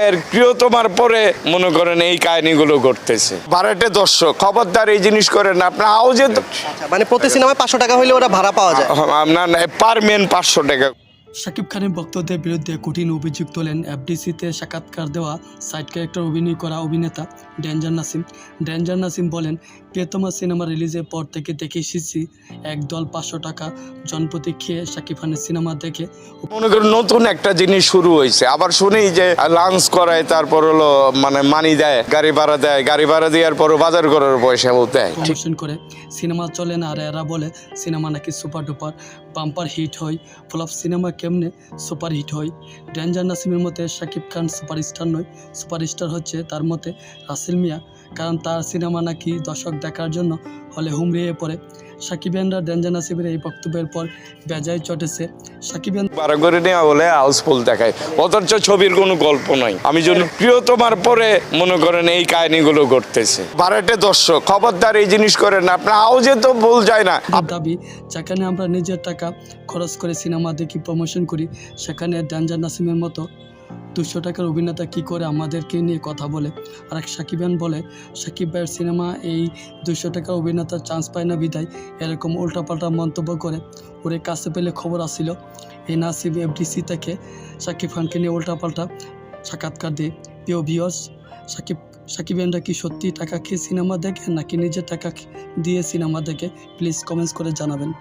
এর প্রিয়তমার পরে মনে করেন এই কাহিনীগুলো ঘটতেছে। ভাড়াটে দর্শক খবরদার এই জিনিস করেন না। আপনার হাউজে মানে প্রতি সিনেমায় 500 টাকা হইলে ওরা ভাড়া পাওয়া যায়। আপনার পার মেন 500 টাকা। শাকিব খানের বক্তব্যের বিরুদ্ধে কঠিন অভিযোগ তোলেন এফডিসিতে সাক্ষাৎকার দেওয়া সাইড ক্যারেক্টার অভিনয় করা অভিনেতা ডেঞ্জার নাসিম। ডেঞ্জার নাসিম বলেন, প্রিয়তমা সিনেমা রিলিজের পর থেকে দেখে এসেছি একদল 500 টাকা জনপ্রতি খেয়ে শাকিব খানের সিনেমা দেখে। মনে করেন নতুন একটা জিনিস শুরু হয়েছে, আবার শুনি যে লাঞ্চ করায়, তারপর হলো মানে মানি দেয়, গাড়ি ভাড়া দেয়, গাড়ি ভাড়া দেওয়ার পরও বাজার করার পয়সাও দেয়। প্রমোশন করে সিনেমা চলে না, আর এরা বলে সিনেমা নাকি সুপার ডুপার বাম্পার হিট হয়। ফ্লপ সিনেমা কেমনে সুপার হিট হয়? ডেঞ্জার নাসিমের মতে শাকিব খান সুপারস্টার নয়, সুপারস্টার হচ্ছে তার মতে রাসেল মিয়া, কারণ তার সিনেমা নাকি দর্শক দেখার জন্য হলে হুমড়িয়ে পড়ে। সাকিবিয়ানরা ডেঞ্জার নাসিমের এই বক্তব্যের পর বেজায় চটেছে। সাকিবিয়ান ভাড়া করে নেওয়া বলে হাউসফুল দেখায়, অথচ ছবির কোনো গল্প নাই। আমি যদি প্রিয়তমার পরে মনে করেন এই কাহিনীগুলো ঘটতেছে। ভাড়াটে দর্শক খবরদার এই জিনিস করেন না। আপনার হাউজে তো ভুল যায় না। দাবি, যেখানে আমরা নিজের টাকা খরচ করে সিনেমা দেখি, প্রমোশন করি, সেখানে ডেঞ্জার নাসিমের মতো 200 টাকার অভিনেতা কী করে আমাদেরকে নিয়ে কথা বলে? আর এক সাকিবিয়ান বলে, সাকিব ভাইয়ের সিনেমা এই 200 টাকার অভিনেতার চান্স পায় না বিদায় এরকম উল্টাপাল্টা মন্তব্য করে। ওরে কাছে পেলে খবর আসছিল এই নাসিব এফডিসি থেকে সাকিব খানকে নিয়ে উল্টাপাল্টা সাক্ষাৎকার দিয়ে। প্রিয় ভিউয়ার্স, সাকিবিয়ানরা কি সত্যি টাকা খেয়ে সিনেমা দেখে নাকি নিজের টাকা দিয়ে সিনেমা দেখে? প্লিজ কমেন্টস করে জানাবেন।